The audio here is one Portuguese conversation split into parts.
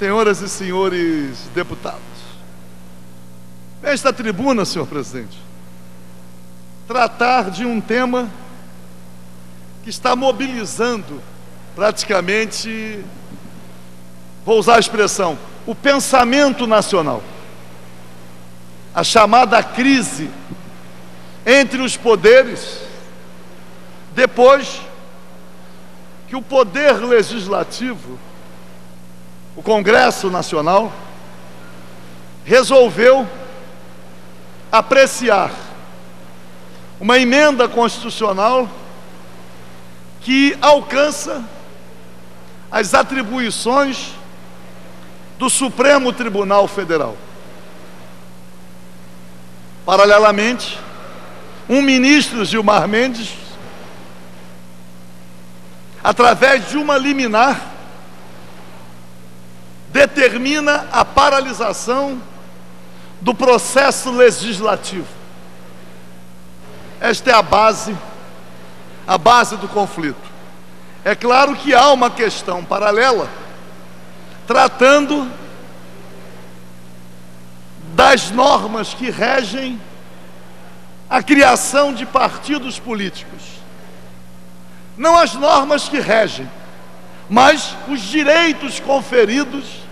senhoras e senhores deputados, esta tribuna, senhor presidente, tratar de um tema que está mobilizando praticamente, vou usar a expressão, o pensamento nacional. A chamada crise entre os poderes, depois que o poder legislativo, o Congresso Nacional, resolveu apreciar uma emenda constitucional que alcança as atribuições do Supremo Tribunal Federal. Paralelamente, um ministro, Gilmar Mendes, através de uma liminar, determina a paralisação do processo legislativo. Esta é a base do conflito. É claro que há uma questão paralela, tratando das normas que regem a criação de partidos políticos. Não as normas que regem, mas os direitos conferidos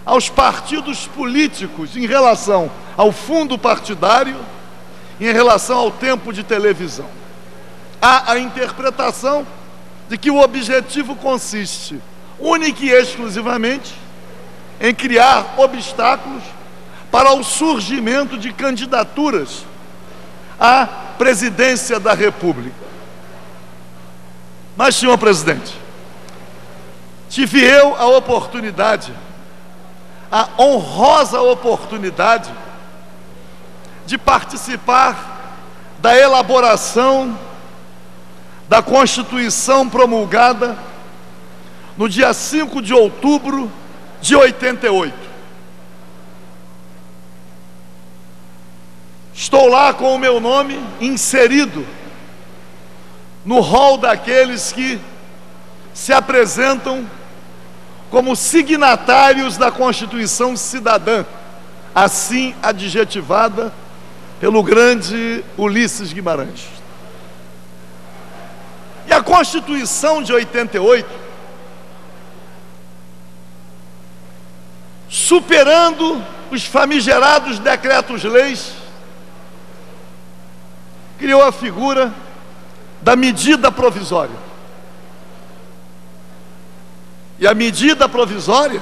aos partidos políticos em relação ao fundo partidário, em relação ao tempo de televisão. Há a interpretação de que o objetivo consiste única e exclusivamente em criar obstáculos para o surgimento de candidaturas à presidência da República. Mas, senhor presidente, tive eu a oportunidade, a honrosa oportunidade de participar da elaboração da Constituição promulgada no dia 5 de outubro de 88. Estou lá com o meu nome inserido no rol daqueles que se apresentam como signatários da Constituição Cidadã, assim adjetivada pelo grande Ulisses Guimarães. E a Constituição de 88, superando os famigerados decretos-leis, criou a figura da medida provisória. E a medida provisória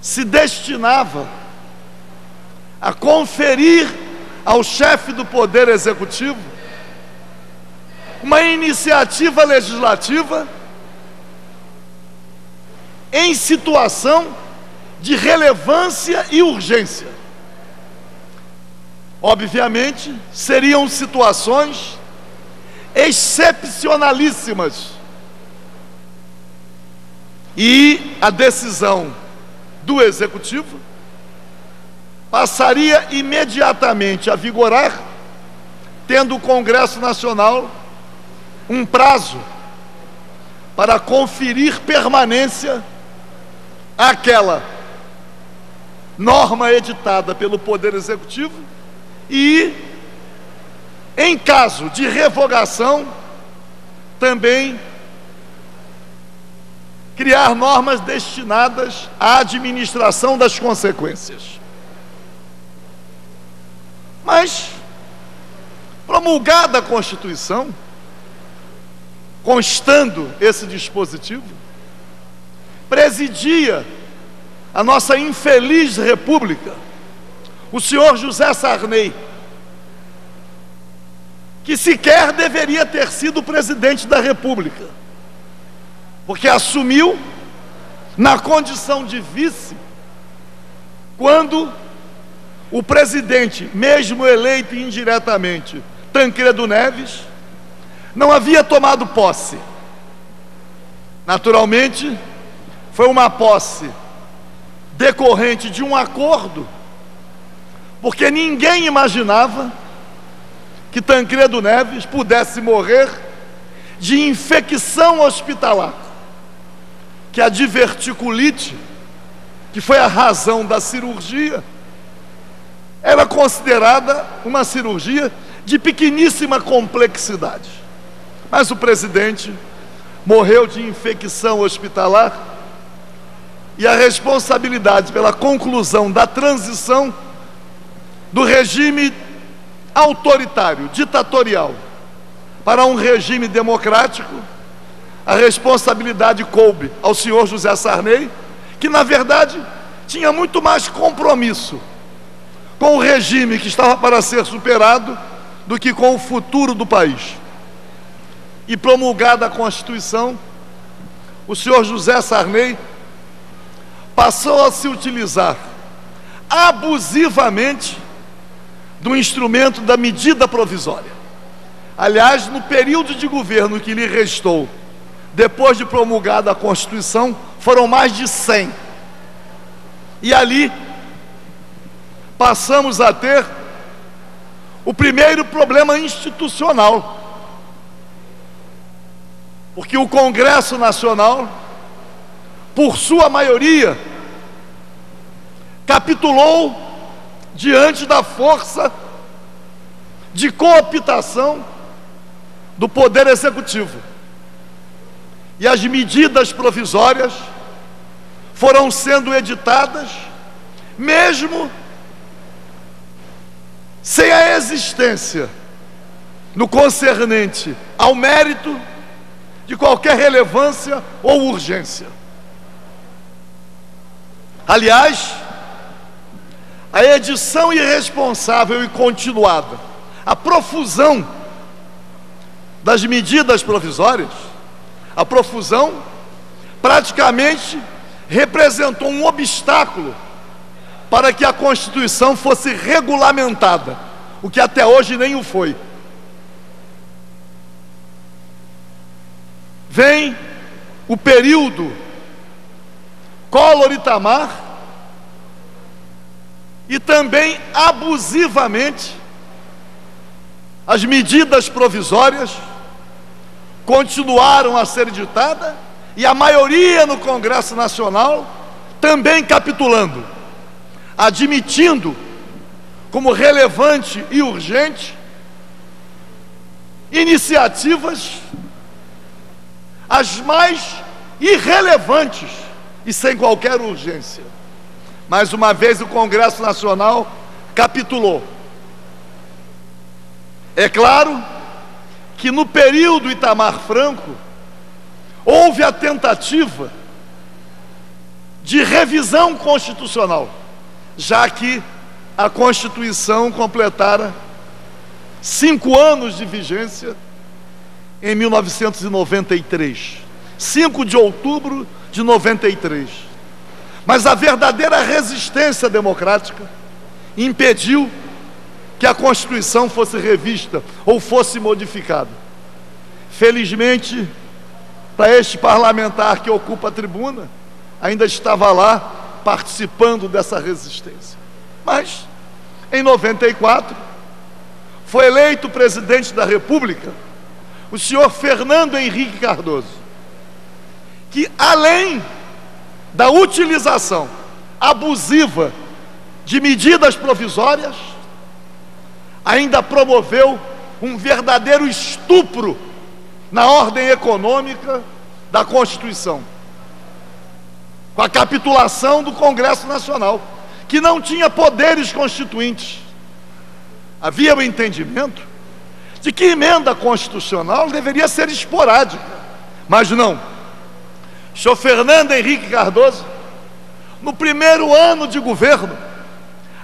se destinava a conferir ao chefe do Poder Executivo uma iniciativa legislativa em situação de relevância e urgência. Obviamente, seriam situações excepcionalíssimas. E a decisão do Executivo passaria imediatamente a vigorar, tendo o Congresso Nacional um prazo para conferir permanência àquela norma editada pelo Poder Executivo e, em caso de revogação, também criar normas destinadas à administração das consequências. Mas, promulgada a Constituição, constando esse dispositivo, presidia a nossa infeliz República o senhor José Sarney, que sequer deveria ter sido presidente da República, porque assumiu na condição de vice, quando o presidente, mesmo eleito indiretamente, Tancredo Neves, não havia tomado posse. Naturalmente, foi uma posse decorrente de um acordo, porque ninguém imaginava que Tancredo Neves pudesse morrer de infecção hospitalar. que a diverticulite, que foi a razão da cirurgia, era considerada uma cirurgia de pequeníssima complexidade. Mas o presidente morreu de infecção hospitalar e a responsabilidade pela conclusão da transição do regime autoritário, ditatorial, para um regime democrático, a responsabilidade coube ao senhor José Sarney, que na verdade tinha muito mais compromisso com o regime que estava para ser superado do que com o futuro do país. E promulgada a Constituição, o senhor José Sarney passou a se utilizar abusivamente do instrumento da medida provisória. Aliás, no período de governo que lhe restou, depois de promulgada a Constituição, foram mais de 100. E ali passamos a ter o primeiro problema institucional, porque o Congresso Nacional, por sua maioria, capitulou diante da força de cooptação do Poder Executivo. E as medidas provisórias foram sendo editadas, mesmo sem a existência, no concernente ao mérito, de qualquer relevância ou urgência. Aliás, a edição irresponsável e continuada, a profusão das medidas provisórias, a profusão praticamente representou um obstáculo para que a Constituição fosse regulamentada, o que até hoje nem o foi. Vem o período Collor-Itamar e também abusivamente as medidas provisórias continuaram a ser editadas e a maioria no Congresso Nacional também capitulando, admitindo como relevante e urgente iniciativas as mais irrelevantes e sem qualquer urgência. Mais uma vez o Congresso Nacional capitulou. É claro que no período Itamar Franco houve a tentativa de revisão constitucional, já que a Constituição completara 5 anos de vigência em 1993, 5 de outubro de 93. Mas a verdadeira resistência democrática impediu que a Constituição fosse revista ou fosse modificada. Felizmente, para este parlamentar que ocupa a tribuna, ainda estava lá participando dessa resistência. Mas, em 94, foi eleito presidente da República o senhor Fernando Henrique Cardoso, que além da utilização abusiva de medidas provisórias, ainda promoveu um verdadeiro estupro na ordem econômica da Constituição, com a capitulação do Congresso Nacional, que não tinha poderes constituintes. Havia o entendimento de que emenda constitucional deveria ser esporádica, mas não. O senhor Fernando Henrique Cardoso, no primeiro ano de governo,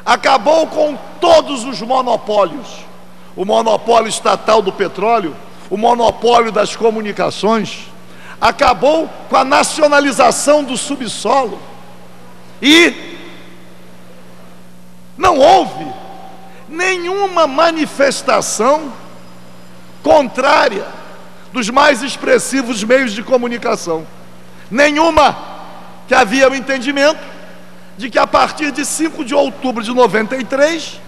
acabou com todos os monopólios: o monopólio estatal do petróleo, o monopólio das comunicações, acabou com a nacionalização do subsolo, e não houve nenhuma manifestação contrária dos mais expressivos meios de comunicação, nenhuma, que havia o entendimento de que a partir de 5 de outubro de 93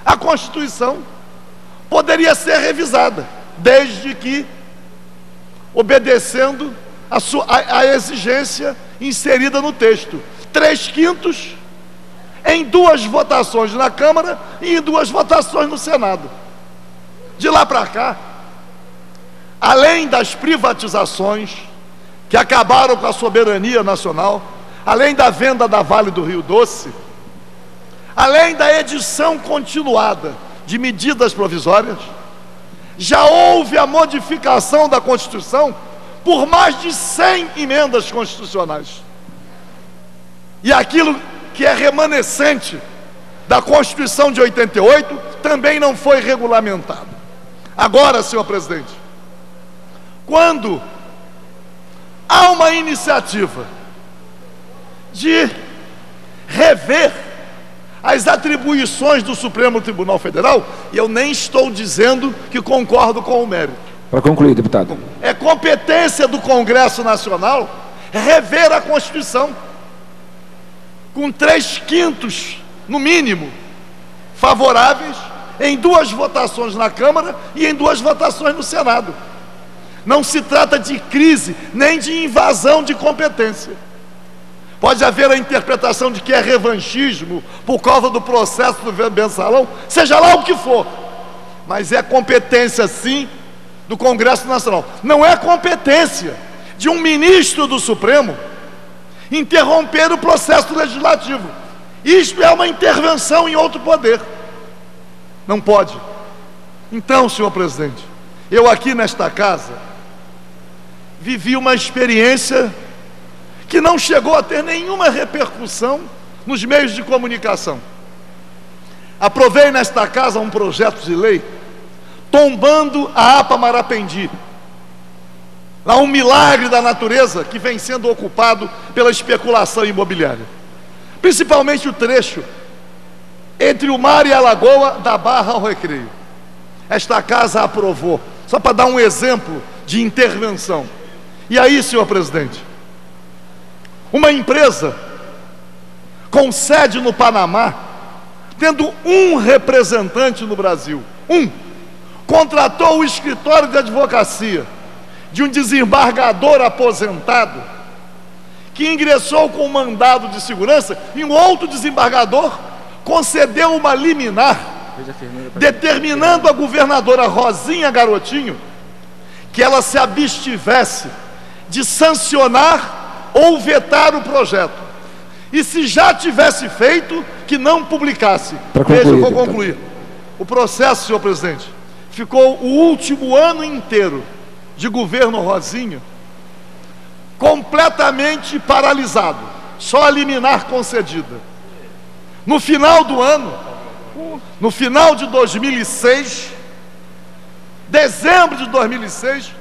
a Constituição poderia ser revisada, desde que obedecendo a exigência inserida no texto: 3/5 em 2 votações na Câmara e em 2 votações no Senado. De lá para cá, além das privatizações que acabaram com a soberania nacional, além da venda da Vale do Rio Doce, além da edição continuada de medidas provisórias, já houve a modificação da Constituição por mais de 100 emendas constitucionais. E aquilo que é remanescente da Constituição de 88 também não foi regulamentado. Agora, senhor presidente, quando há uma iniciativa de rever as atribuições do Supremo Tribunal Federal, e eu nem estou dizendo que concordo com o mérito. Para concluir, deputado. É competência do Congresso Nacional rever a Constituição, com 3/5, no mínimo, favoráveis, em 2 votações na Câmara e em 2 votações no Senado. Não se trata de crise, nem de invasão de competência. Pode haver a interpretação de que é revanchismo por causa do processo do mensalão, seja lá o que for, mas é competência sim do Congresso Nacional. Não é competência de um ministro do Supremo interromper o processo legislativo. Isto é uma intervenção em outro poder. Não pode. Então, senhor presidente, eu aqui nesta casa vivi uma experiência que não chegou a ter nenhuma repercussão nos meios de comunicação. Aprovei nesta casa um projeto de lei tombando a APA Marapendi. Lá um milagre da natureza que vem sendo ocupado pela especulação imobiliária. Principalmente o trecho entre o mar e a lagoa, da Barra ao Recreio. Esta casa aprovou, só para dar um exemplo de intervenção. E aí, senhor presidente, uma empresa com sede no Panamá, tendo um representante no Brasil, contratou o escritório de advocacia de um desembargador aposentado, que ingressou com um mandado de segurança, e um outro desembargador concedeu uma liminar, determinando à governadora Rosinha Garotinho que ela se abstivesse de sancionar ou vetar o projeto, e se já tivesse feito, que não publicasse. Veja, eu vou concluir. O processo, senhor presidente, ficou o último ano inteiro de governo Rosinha completamente paralisado, só a liminar concedida. No final do ano, no final de 2006, dezembro de 2006,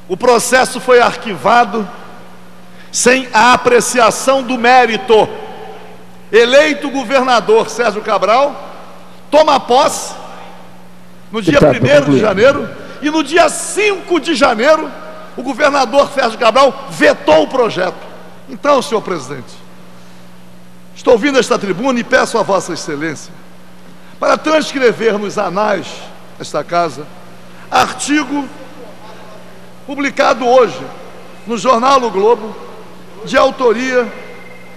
o processo foi arquivado sem a apreciação do mérito. Eleito governador Sérgio Cabral toma posse no dia 1º de janeiro, e no dia 5 de janeiro o governador Sérgio Cabral vetou o projeto. Então, senhor presidente, estou vindo a esta tribuna e peço a vossa excelência para transcrever nos anais desta casa artigo publicado hoje no jornal O Globo, de autoria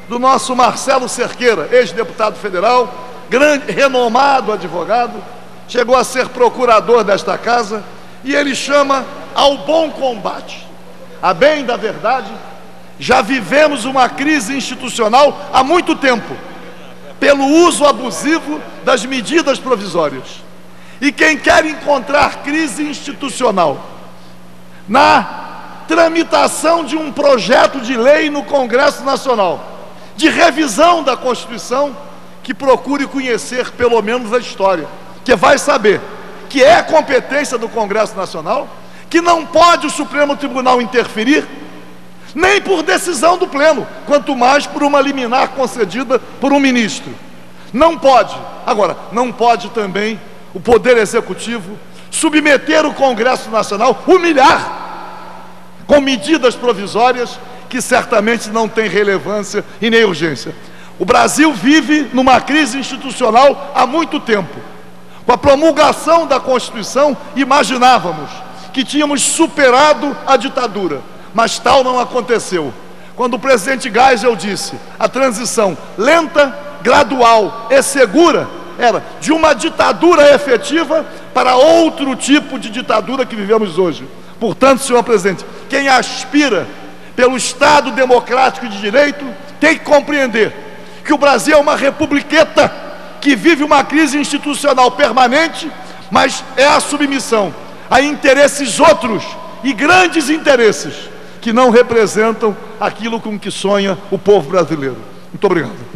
do nosso Marcelo Cerqueira, ex-deputado federal, grande, renomado advogado, chegou a ser procurador desta casa, e ele chama ao bom combate. A bem da verdade, já vivemos uma crise institucional há muito tempo, pelo uso abusivo das medidas provisórias. E quem quer encontrar crise institucional na tramitação de um projeto de lei no Congresso Nacional, de revisão da Constituição, que procure conhecer pelo menos a história, que vai saber que é competência do Congresso Nacional, que não pode o Supremo Tribunal interferir, nem por decisão do Pleno, quanto mais por uma liminar concedida por um ministro. Não pode. Agora, não pode também o Poder Executivo submeter o Congresso Nacional, humilhar, com medidas provisórias que certamente não têm relevância e nem urgência. O Brasil vive numa crise institucional há muito tempo. Com a promulgação da Constituição, imaginávamos que tínhamos superado a ditadura. mas tal não aconteceu. Quando o presidente Geisel disse a transição lenta, gradual e segura era de uma ditadura efetiva para outro tipo de ditadura que vivemos hoje. Portanto, senhor presidente, quem aspira pelo Estado democrático de direito tem que compreender que o Brasil é uma republiqueta que vive uma crise institucional permanente, mas é a submissão a interesses outros e grandes interesses que não representam aquilo com que sonha o povo brasileiro. Muito obrigado.